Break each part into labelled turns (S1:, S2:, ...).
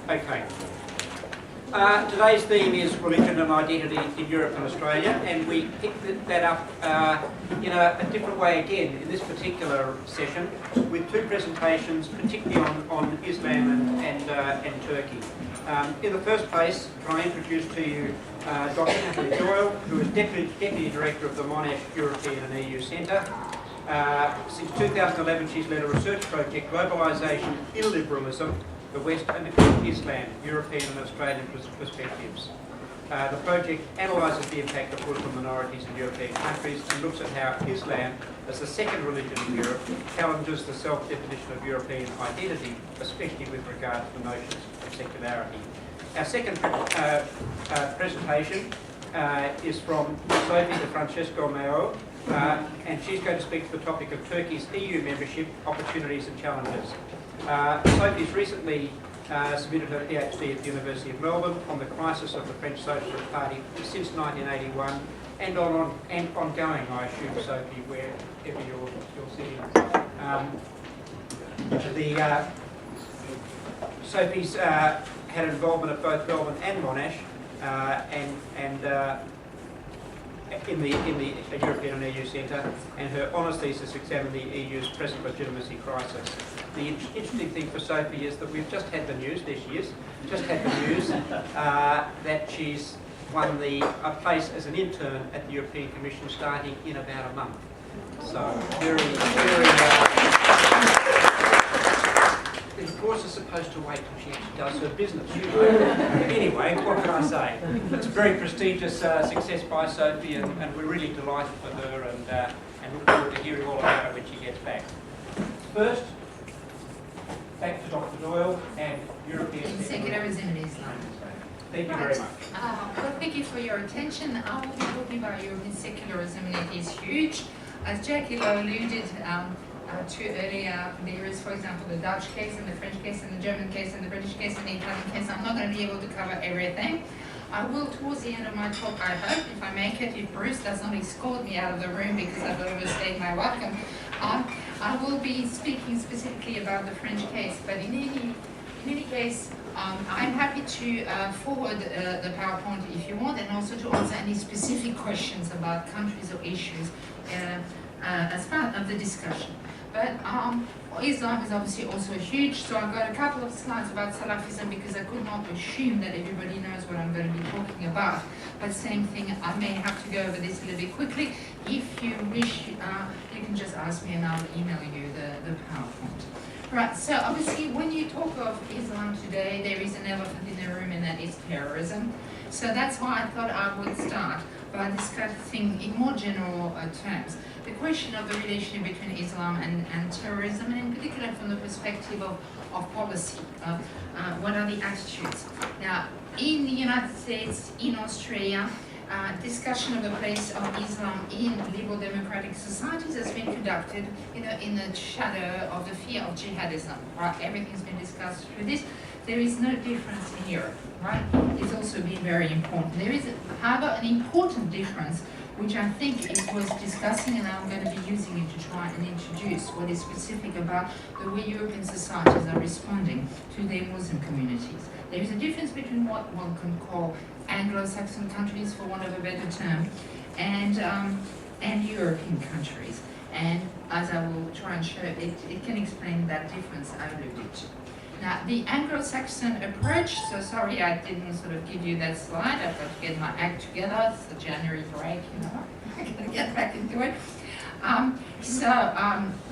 S1: Okay. Today's theme is religion and identity in Europe and Australia, and we picked that up in a different way again in this particular session with two presentations, particularly on Islam and Turkey. In the first place, can I introduce to you Dr. Natalie Doyle, who is Deputy Director of the Monash European and EU Centre. Since 2011, she's led a research project, Globalisation, Illiberalism, the West and Islam, European and Australian perspectives. The project analyses the impact of political minorities in European countries and looks at how Islam, as the second religion in Europe, challenges the self-definition of European identity, especially with regard to the notions of secularity. Our second presentation is from Sophie de Francesco Mao, and she's going to speak to the topic of Turkey's EU membership, opportunities and challenges. Sophie's recently submitted her PhD at the University of Melbourne on the crisis of the French Socialist Party since 1981 and ongoing, I assume, Sophie, wherever you're sitting. Sophie's had involvement at both Melbourne and Monash, in the European and EU Centre, and her honours thesis examined the EU's present legitimacy crisis. The interesting thing for Sophie is that we've just had the news, there she is, that she's won a place as an intern at the European Commission starting in about a month. So, very of course, is supposed to wait till she actually does her business, you know. Anyway, what can I say? It's a very prestigious success by Sophie, and we're really delighted for her, and look forward to hearing all about it when she gets back. First, back to Dr. Doyle and European
S2: secularism in Islam.
S1: Thank you very much.
S2: Well, thank you for your attention. I will be talking about European secularism, and it is huge. As Jackie alluded to earlier, there is, for example, the Dutch case and the French case and the German case and the British case and the Italian case. I'm not going to be able to cover everything. I will, towards the end of my talk, I hope, if I make it, if Bruce does not escort me out of the room because I've overstayed my welcome, I will be speaking specifically about the French case. But in any case, I'm happy to forward the PowerPoint if you want, and also to answer any specific questions about countries or issues as part of the discussion. But Islam is obviously also huge, so I've got a couple of slides about salafism because I could not assume that everybody knows what I'm going to be talking about. But same thing, I may have to go over this a little bit quickly. If you wish, you can just ask me and I'll email you the PowerPoint. Right, so obviously when you talk of Islam today, there is an elephant in the room, and that is terrorism. So that's why I thought I would start by discussing in more general terms the question of the relationship between Islam and terrorism, and in particular from the perspective of policy. What are the attitudes? Now, in the United States, in Australia, discussion of the place of Islam in liberal democratic societies has been conducted, in the shadow of the fear of jihadism. Right? Everything's been discussed through this. There is no difference in Europe, right? It's also been very important. There is, however, an important difference, which I think is worth discussing, and I'm going to be using it to try and introduce what is specific about the way European societies are responding to their Muslim communities. There is a difference between what one can call Anglo-Saxon countries, for want of a better term, and European countries. And as I will try and show, it can explain that difference I alluded to. Now, the Anglo-Saxon approach, so sorry I didn't sort of give you that slide, I've got to get my act together, it's the January break, I gotta get back into it.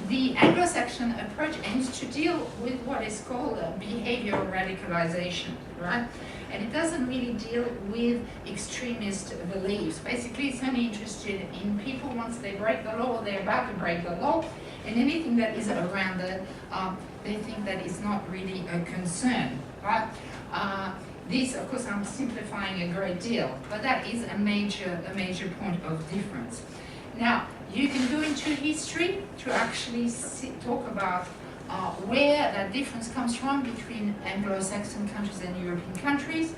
S2: The Anglo-Saxon approach aims to deal with what is called behavioral radicalization, right? And it doesn't really deal with extremist beliefs. Basically, it's only interested in people once they break the law, they're about to break the law, and anything that is around it, they think that is not really a concern, right? This, of course, I'm simplifying a great deal, but that is a major point of difference. Now, you can go into history to actually talk about where that difference comes from between Anglo-Saxon countries and European countries.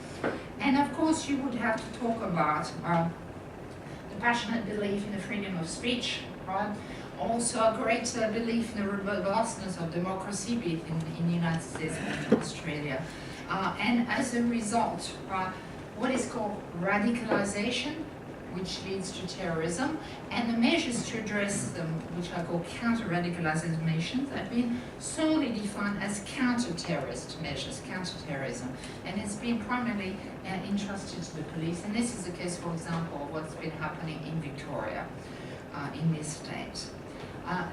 S2: And of course, you would have to talk about the passionate belief in the freedom of speech, right? Also a greater belief in the robustness of democracy, be it in the United States and in Australia. And as a result, what is called radicalization, which leads to terrorism, and the measures to address them, which are called counter-radicalization, have been solely defined as counter-terrorist measures, counter-terrorism, and it's been primarily entrusted to the police. And this is the case, for example, of what's been happening in Victoria, in this state.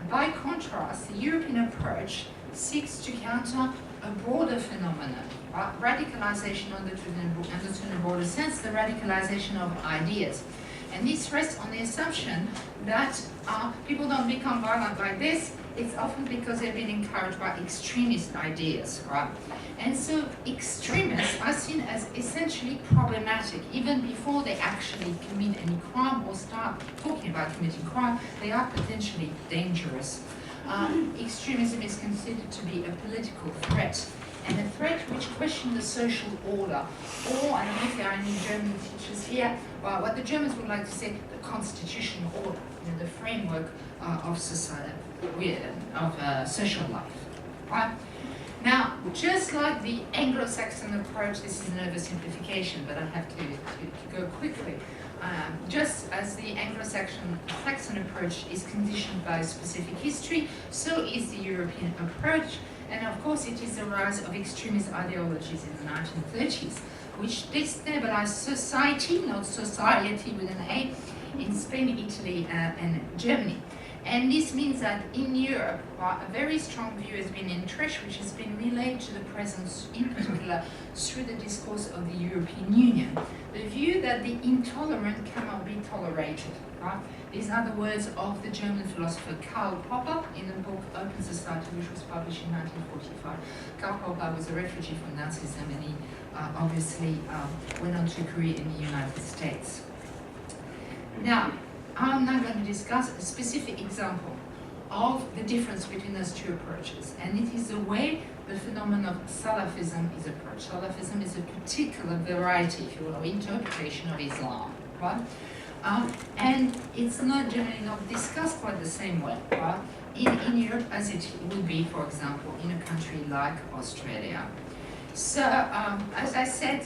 S2: By contrast, the European approach seeks to counter a broader phenomenon. Radicalization understood in a broader sense, the radicalization of ideas. And this rests on the assumption that people don't become violent like this. It's often because they've been encouraged by extremist ideas, right? And so extremists are seen as essentially problematic. Even before they actually commit any crime or start talking about committing crime, they are potentially dangerous. Extremism is considered to be a political threat, and a threat which questions the social order, or, I don't know if there are any German teachers here, what the Germans would like to say, the constitutional order, the framework of society, of social life. Right? Now, just like the Anglo-Saxon approach, this is an oversimplification, but I have to go quickly. Just as the Anglo-Saxon approach is conditioned by specific history, so is the European approach. And of course, it is the rise of extremist ideologies in the 1930s, which destabilized society, not society with an A, in Spain, Italy, and Germany. And this means that in Europe, a very strong view has been entrenched, which has been relayed to the present, in particular, through the discourse of the European Union. The view that the intolerant cannot be tolerated. Right? These are the words of the German philosopher Karl Popper in the book Open Society, which was published in 1945. Karl Popper was a refugee from Nazism, and he obviously went on to a career in the United States. Now, I'm now going to discuss a specific example of the difference between those two approaches, and it is the way the phenomenon of salafism is approached. Salafism is a particular variety, if you will, of interpretation of Islam, right? And it's not generally not discussed quite the same way, right? In Europe as it would be, for example, in a country like Australia. So, as I said,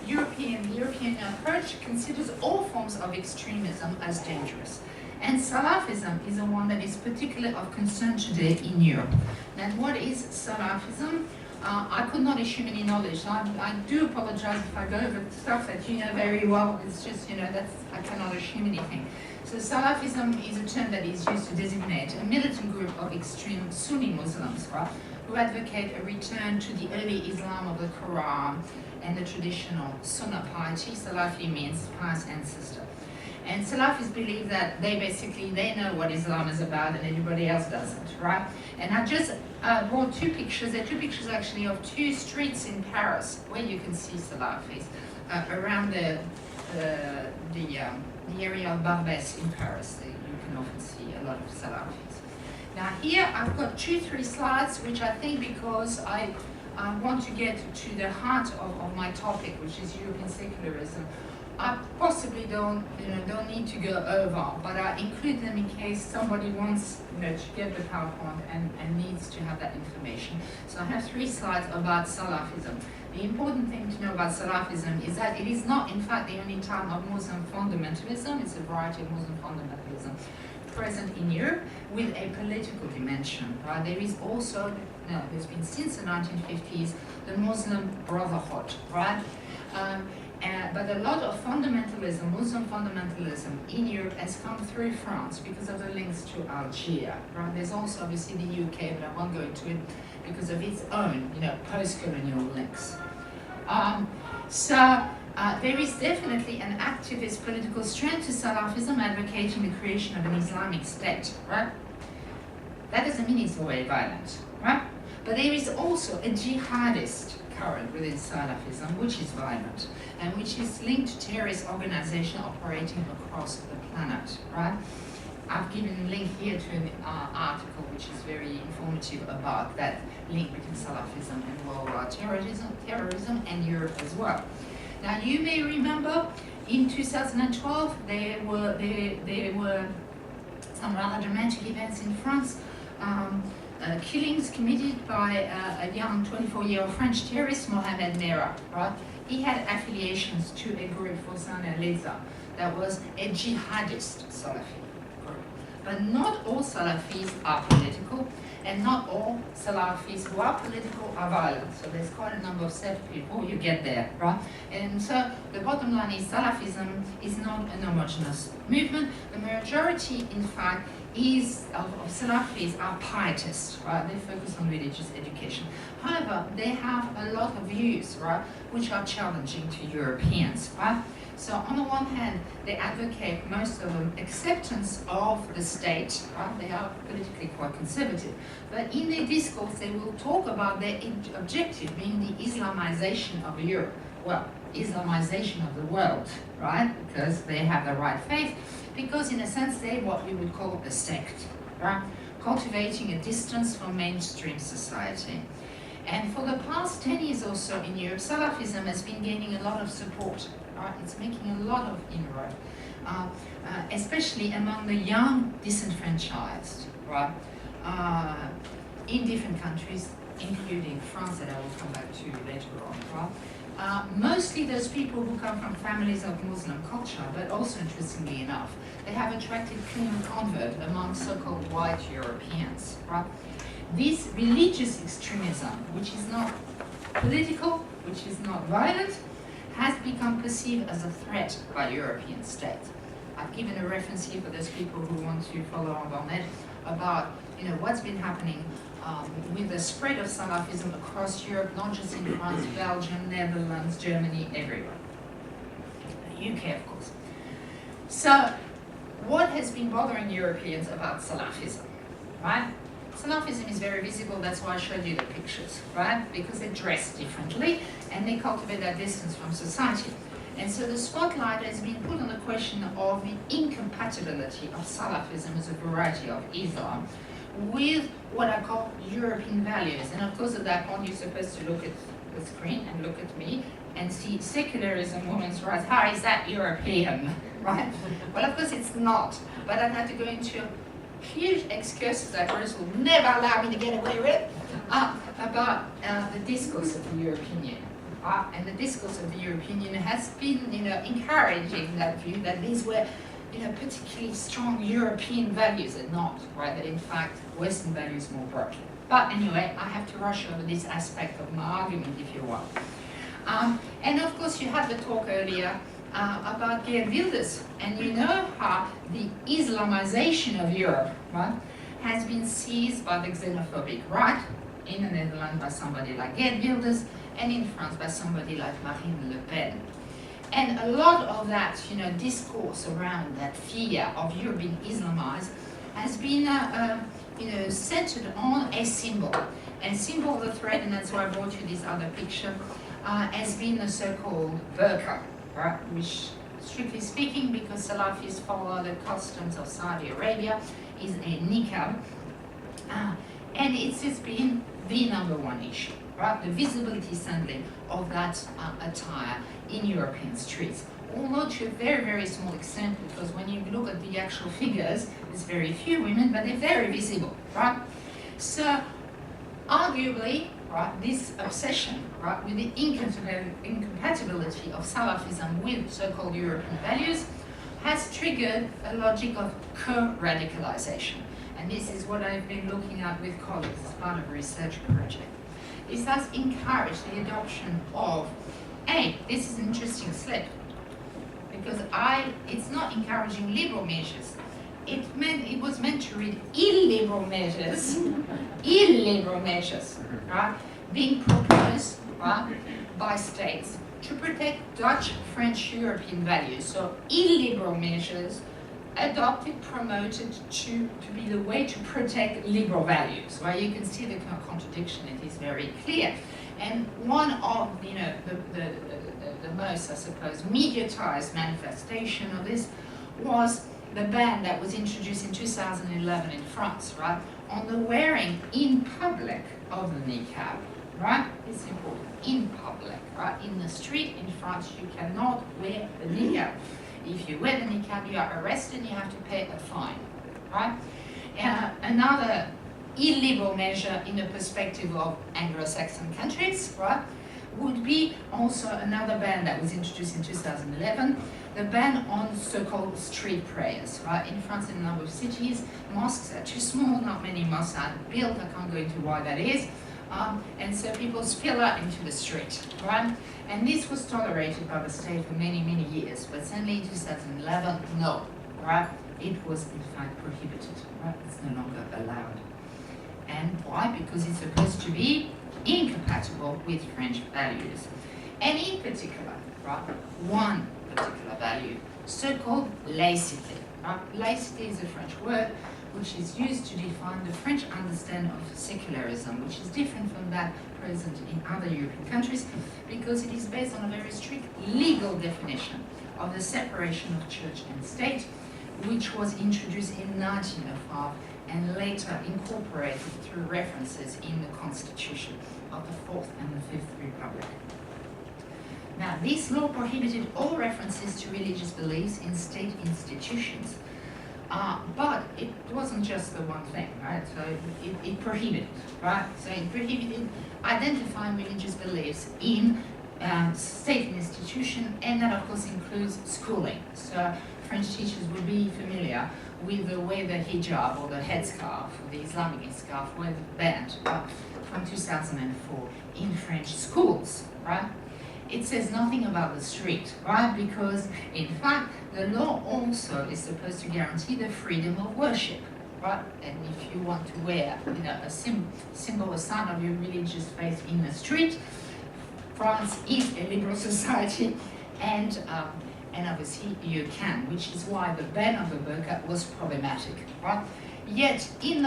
S2: European approach considers all forms of extremism as dangerous. And Salafism is the one that is particularly of concern today in Europe. And what is Salafism? I could not assume any knowledge. I do apologize if I go over stuff that you know very well. It's just, I cannot assume anything. So Salafism is a term that is used to designate a militant group of extreme Sunni Muslims, right, who advocate a return to the early Islam of the Quran and the traditional Sunnah piety. Salafi means pious ancestor. And Salafis believe that they know what Islam is about and everybody else doesn't, right? And I just brought two pictures. They're two pictures actually of two streets in Paris where you can see Salafis around the area of Barbès in Paris. You can often see a lot of Salafis. Now here I've got 2-3 slides, which I think because I want to get to the heart of my topic, which is European secularism. I possibly don't need to go over, but I include them in case somebody wants to get the PowerPoint and needs to have that information. So I have 3 slides about Salafism. The important thing to know about Salafism is that it is not, in fact, the only type of Muslim fundamentalism. It's a variety of Muslim fundamentalism present in Europe with a political dimension. Right? There is also, there's been since the 1950s, the Muslim Brotherhood, right? But a lot of fundamentalism, Muslim fundamentalism in Europe has come through France because of the links to Algeria. Right? There's also obviously the UK, but I won't go into it because of its own, post-colonial links. There is definitely an activist political strand to Salafism advocating the creation of an Islamic state. Right? That doesn't mean it's always violent, right? But there is also a jihadist current within Salafism, which is violent, and which is linked to terrorist organizations operating across the planet, right? I've given a link here to an article which is very informative about that link between Salafism and worldwide terrorism and Europe as well. Now you may remember in 2012 there were some rather dramatic events in France. killings committed by a young 24-year-old French terrorist, Mohamed Merah, right? He had affiliations to a group, Forthcoming, that was a jihadist Salafi group. But not all Salafis are political, and not all Salafis who are political are violent. So there's quite a number of set people, you get there, right? And so the bottom line is Salafism is not an homogeneous movement. The majority, in fact, of Salafis are pietists, right? They focus on religious education. However, they have a lot of views, right, which are challenging to Europeans, right? So on the one hand, they advocate, most of them, acceptance of the state, right? They are politically quite conservative. But in their discourse, they will talk about their objective being the Islamization of Europe. Well, Islamization of the world, right? Because they have the right faith. Because in a sense, they're what we would call a sect, right? Cultivating a distance from mainstream society. And for the past 10 years or so in Europe, Salafism has been gaining a lot of support. Right? It's making a lot of inroad, especially among the young disenfranchised, right? In different countries, including France, that I will come back to later on, right? Mostly those people who come from families of Muslim culture, but also, interestingly enough, they have attracted clean convert among so-called white Europeans, right? This religious extremism, which is not political, which is not violent, has become perceived as a threat by European states. I've given a reference here for those people who want to follow up on it about what's been happening with the spread of Salafism across Europe, not just in France, Belgium, Netherlands, Germany, everywhere. The UK, of course. So, what has been bothering Europeans about Salafism, right? Salafism is very visible, that's why I showed you the pictures, right? Because they dress differently and they cultivate that distance from society. And so the spotlight has been put on the question of the incompatibility of Salafism as a variety of Islam with what I call European values. And of course at that point you're supposed to look at the screen and look at me and see secularism, women's rights, how is that European, right? Well, of course it's not, but I'd have to go into huge excursus that Bruce will never allow me to get away with, about the discourse of the European Union. And the discourse of the European Union has been, encouraging that view that these were, particularly strong European values and not, right? That in fact, Western values more broadly. But anyway, I have to rush over this aspect of my argument, if you will. And of course, you had the talk earlier about Geert Wilders, and you know how the Islamization of Europe, right, has been seized by the xenophobic right, in the Netherlands by somebody like Geert Wilders, and in France by somebody like Marine Le Pen. And a lot of that, discourse around that fear of Europe being Islamized has been, centered on a symbol. And symbol of the threat, and that's why I brought you this other picture, has been the so-called burqa. Right, which, strictly speaking, because Salafis follow the customs of Saudi Arabia, is a niqab, and it's been the number one issue, right? The visibility suddenly of that attire in European streets, although to a very, very small extent, because when you look at the actual figures, there's very few women, but they're very visible, right? So, arguably, right, this obsession, right, with the incompatibility of Salafism with so-called European values has triggered a logic of co-radicalization. And this is what I've been looking at with colleagues as part of a research project. This has encouraged the adoption of, this is an interesting slip, because it's not encouraging liberal measures. It was meant to read illiberal measures, right, being proposed, right, by states to protect Dutch, French, European values. So illiberal measures adopted, promoted to be the way to protect liberal values. Well, you can see the contradiction, it is very clear. And one of the most, I suppose, mediatized manifestation of this was the ban that was introduced in 2011 in France, right, on the wearing in public of the niqab, right? It's important, in public, right? In the street in France, you cannot wear the niqab. If you wear the niqab, you are arrested and you have to pay a fine, right? Another illiberal measure in the perspective of Anglo-Saxon countries, right, would be also another ban that was introduced in 2011, the ban on so-called street prayers, right? In France, in a number of cities, mosques are too small, not many mosques are built, I can't go into why that is, and so people spill out into the street, right? And this was tolerated by the state for many, many years, but suddenly in 2011, no, right? It was in fact prohibited, right? It's no longer allowed. And why? Because it's supposed to be incompatible with French values. And in particular, right, one particular value, so-called laïcité. Right? Laïcité is a French word which is used to define the French understanding of secularism, which is different from that present in other European countries, because it is based on a very strict legal definition of the separation of church and state, which was introduced in 1905 and later incorporated through references in the constitution of the Fourth and the Fifth Republic. Now, this law prohibited all references to religious beliefs in state institutions, but it wasn't just the one thing, right? So it prohibited, right? So it prohibited identifying religious beliefs in state institution, and that of course includes schooling. So French teachers would be familiar with the way the hijab or the headscarf, or the Islamic scarf, were banned from 2004 in French schools, right? It says nothing about the street, right? Because in fact, the law also is supposed to guarantee the freedom of worship, right? And if you want to wear, a symbol, a sign of your religious faith in the street, France is a liberal society, and obviously you can, which is why the ban of the burqa was problematic, right? Yet in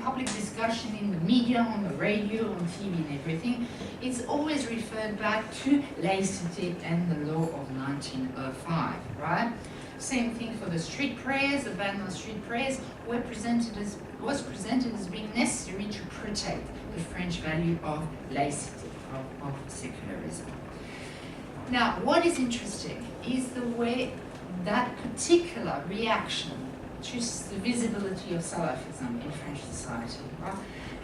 S2: public discussion, in the media, on the radio, on TV and everything, it's always referred back to laïcité and the law of 1905, right? Same thing for the street prayers. The ban on street prayers was presented as being necessary to protect the French value of laïcité, of secularism. Now, what is interesting is the way that particular reaction to the visibility of salafism in French society, right,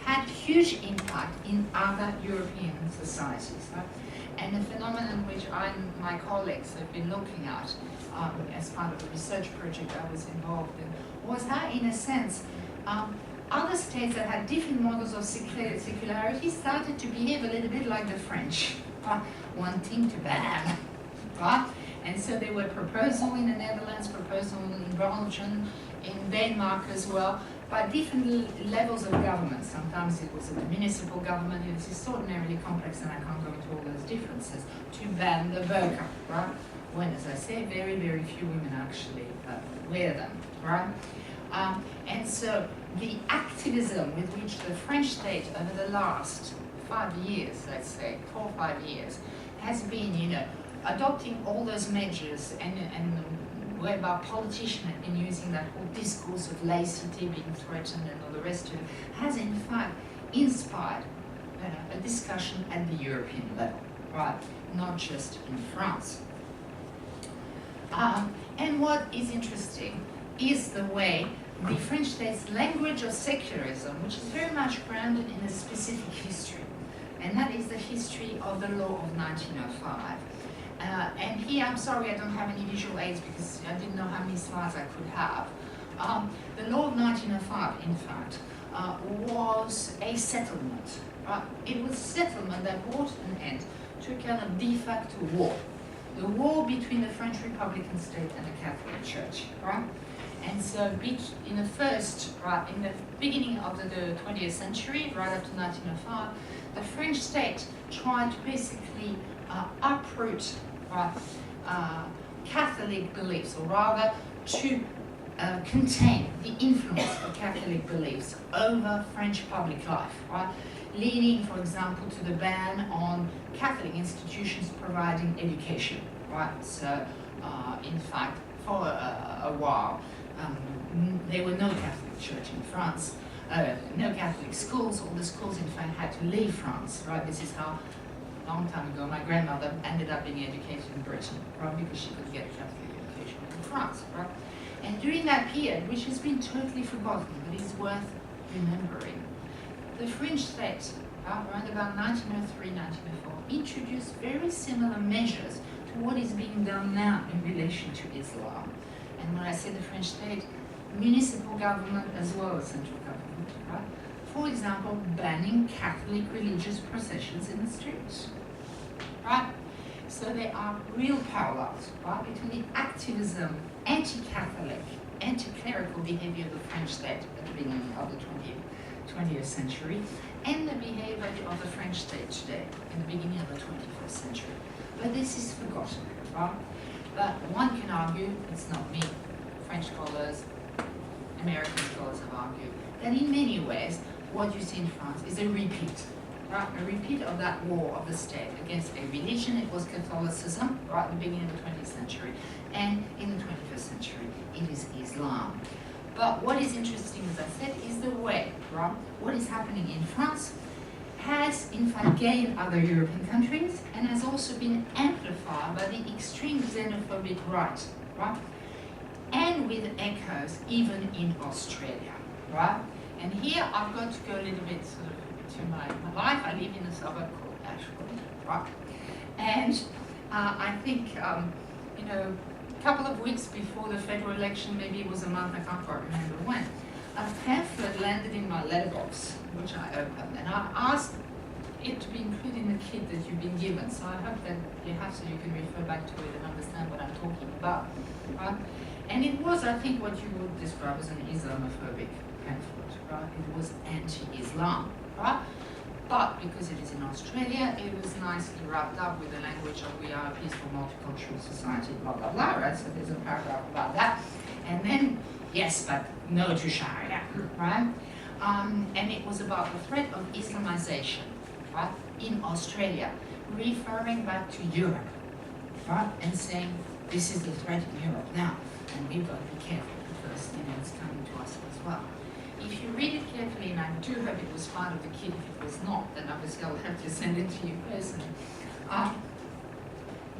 S2: had huge impact in other European societies. Right? And a phenomenon which I and my colleagues have been looking at as part of the research project I was involved in was how, in a sense, other states that had different models of secularity started to behave a little bit like the French, wanting to ban. Right? And so there were proposals in the Netherlands, proposals in Belgium, in Denmark as well, by different levels of government. Sometimes it was at the municipal government. It's extraordinarily complex, and I can't go into all those differences, to ban the burqa, right? When, as I say, very, very few women actually wear them, right? And so the activism with which the French state over the last 5 years, let's say, 4 or 5 years, has been, adopting all those measures, and whereby politicians have been using that whole discourse of laïcité being threatened and all the rest of it, has in fact inspired a discussion at the European level, right? Not just in France. And what is interesting is the way the French state's language of secularism, which is very much grounded in a specific history, and that is the history of the law of 1905. And here, I'm sorry I don't have any visual aids because I didn't know how many slides I could have. The law of 1905, in fact, was a settlement. It was a settlement that brought an end to a kind of de facto war. The war between the French Republican state and the Catholic Church, right? And so in the beginning of the 20th century, right after 1905, the French state tried to basically uproot Catholic beliefs, or rather to contain the influence of Catholic beliefs over French public life, right? Leading, for example, to the ban on Catholic institutions providing education, right? So, in fact, for a while, there were no Catholic church in France, no Catholic schools. All the schools, in fact, had to leave France, right? This is how, a long time ago, my grandmother ended up being educated in Britain, right? Because she could get a Catholic education in France, right? And during that period, which has been totally forgotten, but is worth remembering, the French state, around about 1903, 1904, introduced very similar measures to what is being done now in relation to Islam. And when I say the French state, municipal government as well as central government, right? For example, banning Catholic religious processions in the streets, right? So there are real parallels, right, between the activism, anti-Catholic, anti-clerical behavior of the French state at the beginning of the 20th century and the behavior of the French state today in the beginning of the 21st century. But this is forgotten, right? But one can argue, it's not me, French scholars, American scholars have argued, that in many ways, what you see in France is a repeat, right? A repeat of that war of the state against a religion. It was Catholicism, right, at the beginning of the 20th century. And in the 21st century, it is Islam. But what is interesting, as I said, is the way, right? What is happening in France has, in fact, gained other European countries and has also been amplified by the extreme xenophobic right, right? And with echoes even in Australia, right? And here I've got to go a little bit sort of to my life. I live in a suburb called Ashford, right? And I think, you know, a couple of weeks before the federal election, maybe it was a month, I can't quite remember when, a pamphlet landed in my letterbox, which I opened, and I asked it to be included in the kit that you've been given. So I hope that you have, so you can refer back to it and understand what I'm talking about, right? And it was, I think, what you would describe as an Islamophobic pamphlet, right? It was anti-Islam, right? But because it is in Australia, it was nicely wrapped up with the language of we are a peaceful multicultural society, blah, blah, blah, right? So there's a paragraph about that. And then, yes, but no to Sharia, right? And it was about the threat of Islamization, right, in Australia, referring back to Europe, right? And saying, this is the threat in Europe now, and we've got to be careful because, you know, it's coming to us as well. If you read it carefully, and I do hope it was part of the kit, if it was not, then obviously I'll have to send it to you personally.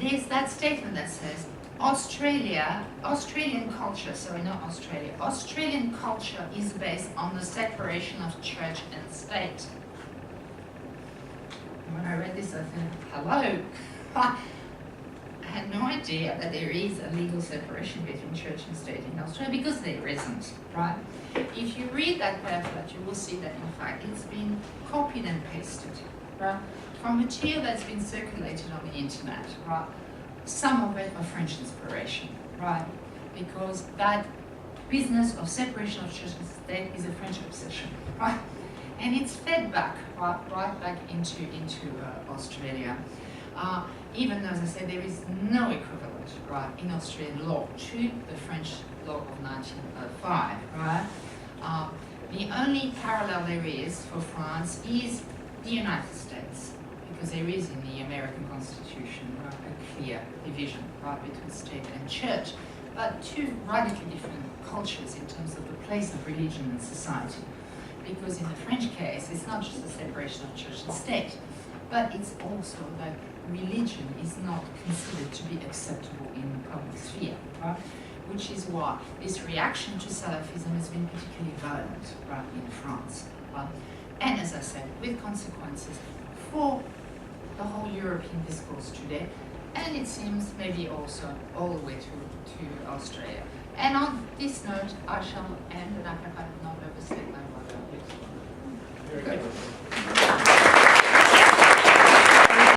S2: There's that statement that says, Australian culture, sorry, not Australia, Australian culture is based on the separation of church and state. And when I read this, I thought, hello. I had no idea that there is a legal separation between church and state in Australia, because there isn't, right? If you read that pamphlet, you will see that in fact it's been copied and pasted, right, from material that's been circulated on the internet, right? Some of it of French inspiration, right? Because that business of separation of church and state is a French obsession, right? And it's fed back, right back into Australia. Even though, as I said, there is no equivalent, right, in Australian law to the French law of 1905, right? The only parallel there is for France is the United States, because there is in the American Constitution, right, a clear division, right, between state and church, but two radically different cultures in terms of the place of religion in society. Because in the French case, it's not just the separation of church and state, but it's also that religion is not considered to be acceptable in the public sphere, right? Which is why this reaction to salafism has been particularly violent, right, in France, right? And as I said, with consequences for the whole European discourse today, and it seems maybe also all the way to Australia. And on this note, I shall end, and I hope I have not overstayed my welcome.
S1: Very good.